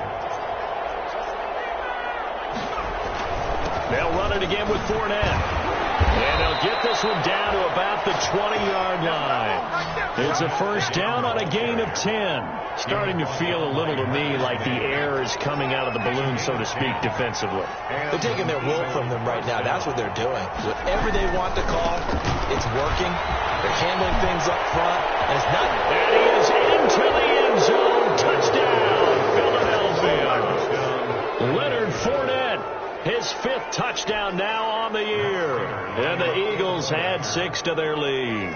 They'll run it again with Fournette. And they'll get this one down to about the 20-yard line. It's a first down on a gain of 10. Starting to feel a little to me like the air is coming out of the balloon, so to speak, defensively. They're taking their will from them right now. That's what they're doing. Whatever they want to call, it's working. They're handling things up front. And it's not. And he is into the end zone. Touchdown, Philadelphia. Leonard Fournette. His 5th touchdown now on the year. And the Eagles add 6 to their lead.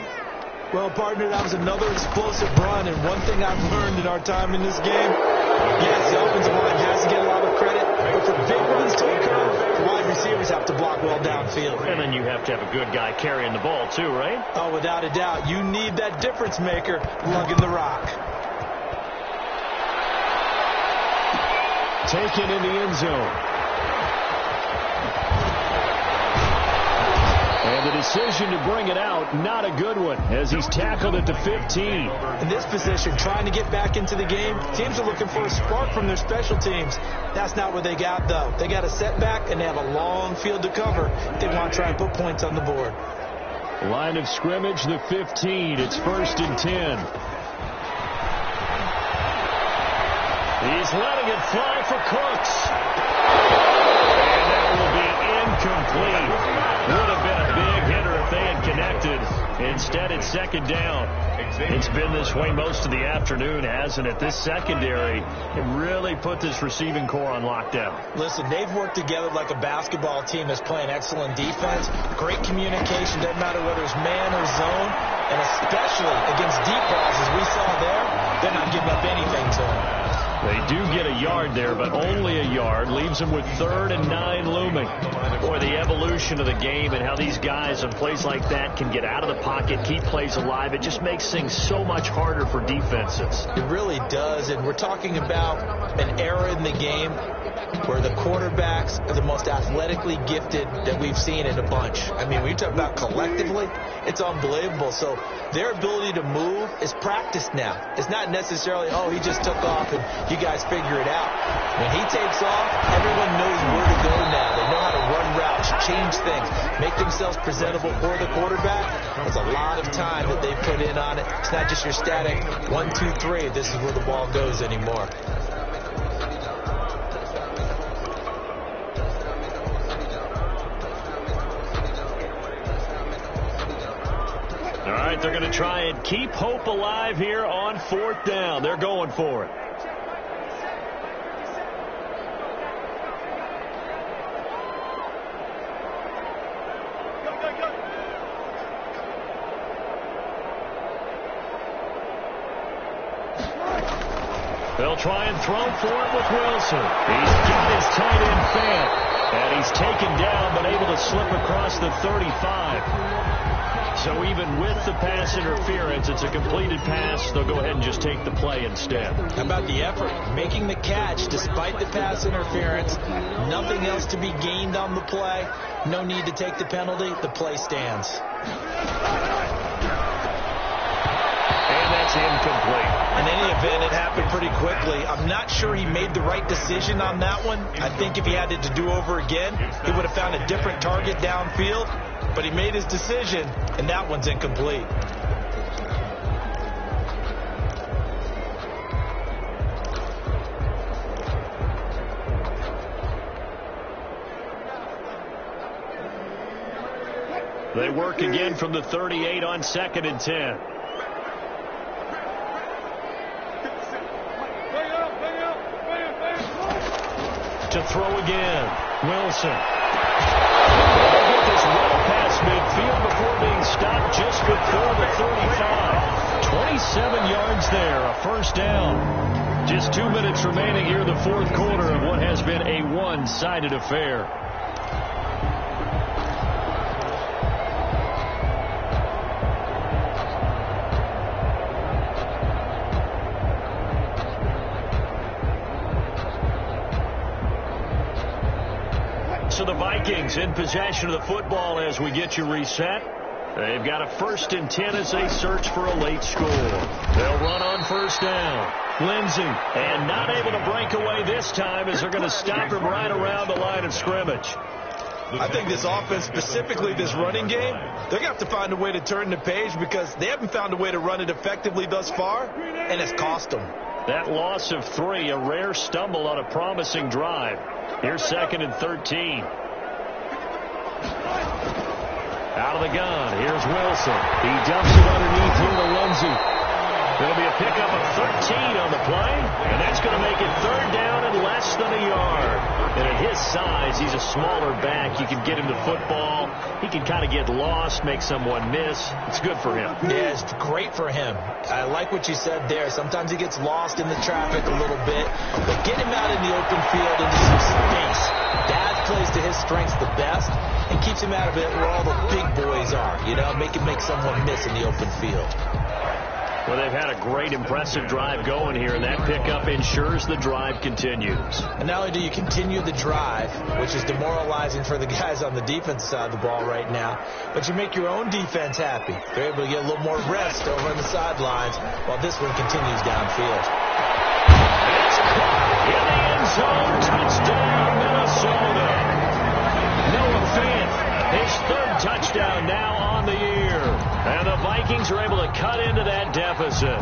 Well, partner, that was another explosive run. And one thing I've learned in our time in this game, yes, the offensive line has to get a lot of credit. But for big runs to occur, wide receivers have to block well downfield. And then you have to have a good guy carrying the ball, too, right? Oh, without a doubt. You need that difference maker lugging the rock. Taken in the end zone. And the decision to bring it out, not a good one, as he's tackled at the 15. In this position, trying to get back into the game, teams are looking for a spark from their special teams. That's not what they got, though. They got a setback, and they have a long field to cover. They want to try and put points on the board. Line of scrimmage, the 15. It's 1st and 10. He's letting it fly for Cooks. And that will be incomplete. Would have been a big hitter if they had connected. Instead, it's 2nd down. It's been this way most of the afternoon, hasn't it? This secondary, it really put this receiving core on lockdown. Listen, they've worked together like a basketball team that's playing excellent defense. Great communication, doesn't matter whether it's man or zone. And especially against deep balls, as we saw there, they're not giving up anything to them. They do get a yard there, but only a yard. Leaves them with 3rd and 9 looming. Boy, the evolution of the game and how these guys on plays like that can get out of the pocket, keep plays alive, it just makes things so much harder for defenses. It really does, and we're talking about an era in the game where the quarterbacks are the most athletically gifted that we've seen in a bunch. I mean, when you talk about collectively, it's unbelievable. So their ability to move is practiced now. It's not necessarily, oh, he just took off and you guys figure it out. When he takes off, everyone knows where to go now. They know how to run routes, change things, make themselves presentable for the quarterback. There's a lot of time that they put in on it. It's not just your static 1, 2, 3. This is where the ball goes anymore. All right, they're going to try and keep hope alive here on 4th down. They're going for it. They'll try and throw for it with Wilson. He's got his tight end Fant, and he's taken down but able to slip across the 35. So even with the pass interference, it's a completed pass. They'll go ahead and just take the play instead. How about the effort? Making the catch despite the pass interference. Nothing else to be gained on the play. No need to take the penalty. The play stands. And that's incomplete. In any event, it happened pretty quickly. I'm not sure he made the right decision on that one. I think if he had it to do over again, he would have found a different target downfield. But he made his decision, and that one's incomplete. They work again from the 38 on 2nd and 10. To throw again, Wilson. They get this well past midfield before being stopped just before the 35. 27 yards there, a first down. Just 2 minutes remaining here in the fourth quarter of what has been a one-sided affair. So the Vikings in possession of the football as we get you reset. They've got a 1st and 10 as they search for a late score. They'll run on first down. Lindsey, and not able to break away this time as they're going to stop him right around the line of scrimmage. I think this offense, specifically this running game, they're going to have to find a way to turn the page because they haven't found a way to run it effectively thus far, and it's cost them. That loss of 3, a rare stumble on a promising drive. Here's 2nd and 13. Out of the gun. Here's Wilson. He dumps it underneath here to Lindsey. It'll be a pickup of 13 on the play, and that's going to make it 3rd down and less than a yard. And at his size, he's a smaller back. You can get him the football. He can kind of get lost, make someone miss. It's good for him. Yeah, it's great for him. I like what you said there. Sometimes he gets lost in the traffic a little bit, but get him out in the open field into some space. That plays to his strengths the best and keeps him out of it where all the big boys are. You know, make someone miss in the open field. Well, they've had a great, impressive drive going here, and that pickup ensures the drive continues. And not only do you continue the drive, which is demoralizing for the guys on the defense side of the ball right now, but you make your own defense happy. They're able to get a little more rest over on the sidelines while this one continues downfield. It's caught in the end zone. Touchdown, Minnesota. Noah Fant, his 3rd touchdown now on the year. And the Vikings are able to cut into that deficit.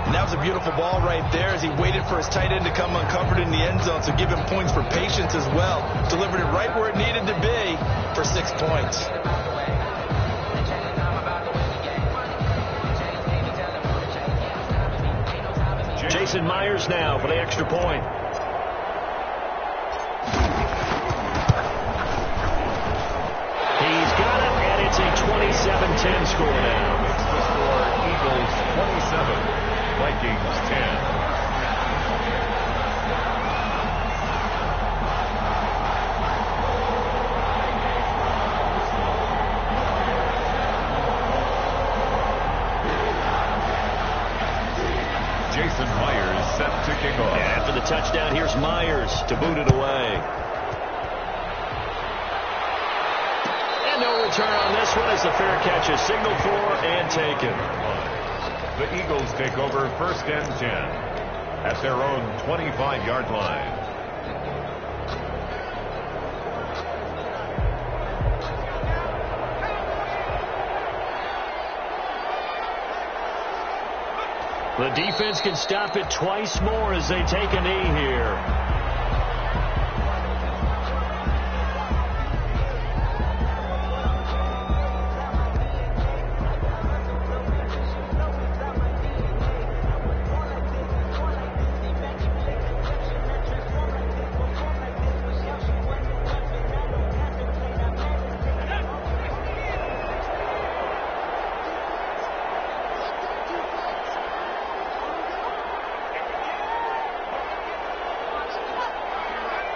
And that was a beautiful ball right there as he waited for his tight end to come uncovered in the end zone. So give him points for patience as well. Delivered it right where it needed to be for 6 points. Jason Myers now for the extra point. He's got it, and it's a 27-10 score now. The score, Eagles 27, Vikings 10. Jason Myers set to kick off. And after the touchdown, here's Myers to boot it away. And no return on this one as the fair catch is signaled for and taken. The Eagles take over 1st and 10 at their own 25-yard line. The defense can stop it twice more as they take a knee here.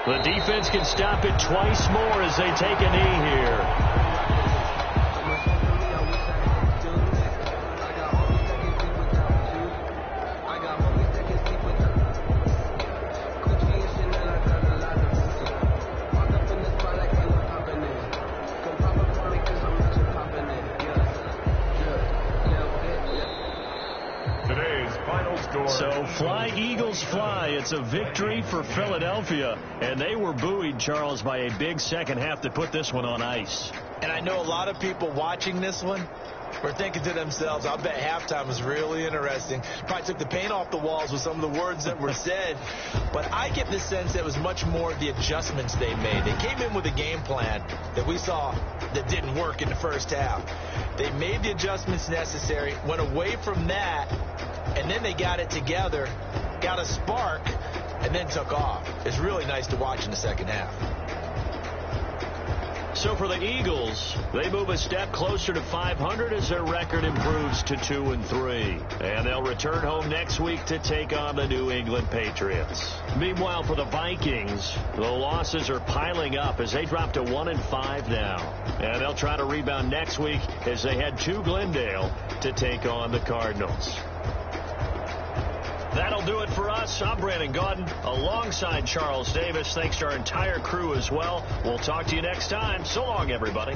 The defense can stop it twice more as they take a knee here. So fly, Eagles, fly. It's a victory for Philadelphia. And they were buoyed, Charles, by a big second half to put this one on ice. And I know a lot of people watching this one were thinking to themselves, I bet halftime was really interesting. Probably took the paint off the walls with some of the words that were said. But I get the sense that it was much more the adjustments they made. They came in with a game plan that we saw that didn't work in the first half. They made the adjustments necessary, went away from that, and then they got it together, got a spark, and then took off. It's really nice to watch in the second half. So So for the Eagles, they move a step closer to 500 as their record improves to 2-3. And they'll return home next week to take on the New England Patriots. Meanwhile, for the Vikings, the losses are piling up as they drop to 1-5 now. And they'll try to rebound next week as they head to Glendale to take on the Cardinals. That'll do it for us. I'm Brandon Gaudin alongside Charles Davis. Thanks to our entire crew as well. We'll talk to you next time. So long, everybody.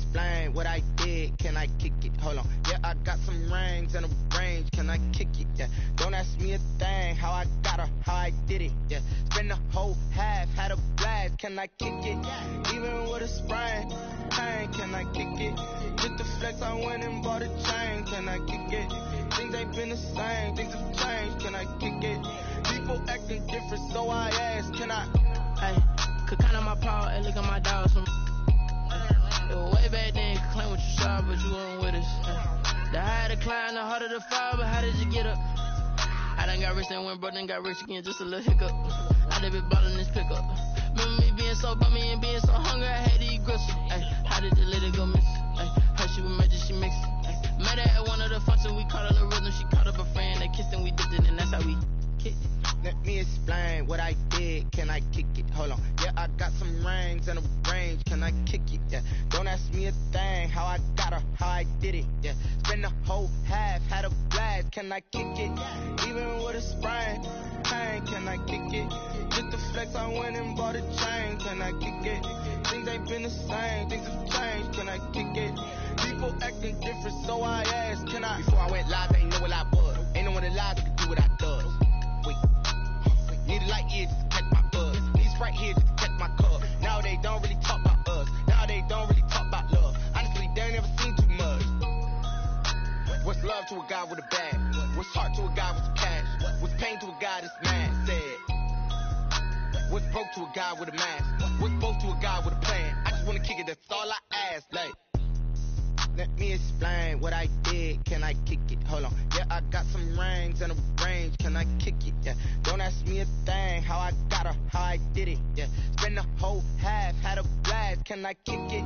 explain what I did? Can I kick it? Hold on. Yeah, I got some rings and a range. Can I kick it? Yeah. Don't ask me a thing. How I got her, how I did it. Yeah. Spend the whole half, had a blast. Can I kick it? Even with a sprain. Pain, can I kick it? With the flex, I went and bought a chain. Can I kick it? Things ain't been the same. Things have changed. Can I kick it? People acting different, so I ask. Can I? Hey, could count on my power and look at my dogs from. It was way back then, could claim what you saw, but you weren't with us. The higher the climb, the harder the fall, but how did you get up? I done got rich and went broke, then got rich again, just a little hiccup. I done been ballin' this pickup. Remember me being so bummy and being so hungry, I had to eat gristle. Ay, how did the lady go miss? Ay, heard she was major, she mixed. Met her at one of the functions, we caught her the rhythm, she caught up a friend, they kissed and we dipped it, and that's how we kicked it. Let me explain what I did. Can I kick it? Hold on. Yeah, I got some rings and a range. Can I kick it? Yeah. Don't ask me a thing. How I got her, how I did it. Yeah. Spend the whole half, had a blast. Can I kick it? Even with a sprain. Pain, can I kick it? With the flex, I went and bought a chain. Can I kick it? Things ain't been the same. Things have changed. Can I kick it? People acting different, so I asked. Can I? Before I went live, they ain't know what I was. Ain't no one alive that could do what I does. Need a light year just to catch my buzz. Need Sprite here just to catch my cup. Now they don't really talk about us. Now they don't really talk about love. Honestly, they ain't never seen too much. What's love to a guy with a bag? What's heart to a guy with some cash? What's pain to a guy that's mad? Said. What's broke to a guy with a mask? What's both to a guy with a plan? I just wanna kick it, that's all I ask. Like, let me explain what I did. Can I kick it? Hold on. Yeah, I got some rings and a range. Can I kick it? Yeah. Don't ask me a thing. How I got her, how I did it. Yeah. Spend the whole half, had a blast. Can I kick it?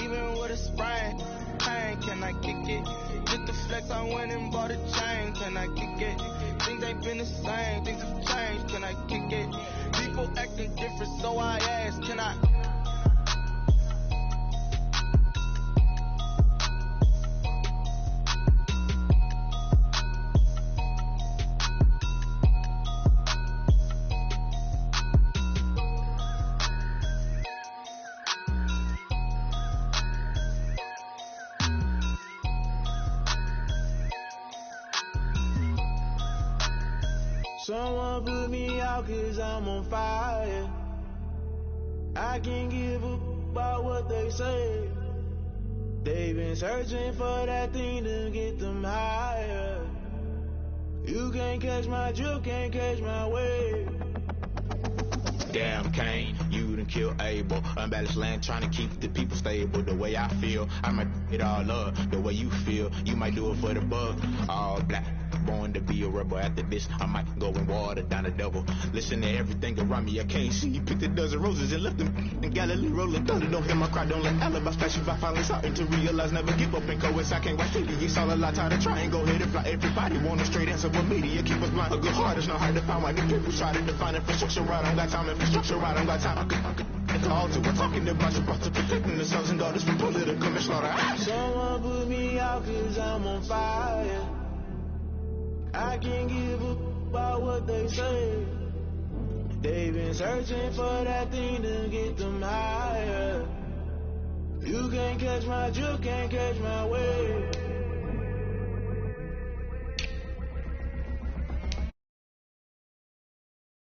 Even with a sprain. Pain, can I kick it? With the flex, I went and bought a chain. Can I kick it? Things ain't been the same. Things have changed. Can I kick it? People acting different, so I ask. Can I? Someone put me out 'cause I'm on fire. I can't give a about what they say. They've been searching for that thing to get them higher. You can't catch my drift, can't catch my wave. Damn Kane, you done killed Abel. Unbalanced land trying to keep the people stable. The way I feel, I might it all up. The way you feel, you might do it for the bug. All black, born to be a rebel. After this, I might go and water down the devil. Listen to everything around me, I can't see. Picked a dozen roses and left them in Galilee rolling thunder. Don't hear my cry, don't let alibis flash. If I finally starting to realize, never give up and coast. I can't watch TV, it's all a lot. Tired of trying, go ahead and fly. Everybody want a straight answer, but media keep us blind. A good heart is not hard to find. Why the people try to define infrastructure right? I don't got time, infrastructure right, I don't got time. I call to we're talking about to protecting the sons and daughters from political and slaughter. Someone put me out 'cause I'm on fire. I can't give a about what they say. They've been searching for that thing to get them higher. You can't catch my drift, can't catch my wave.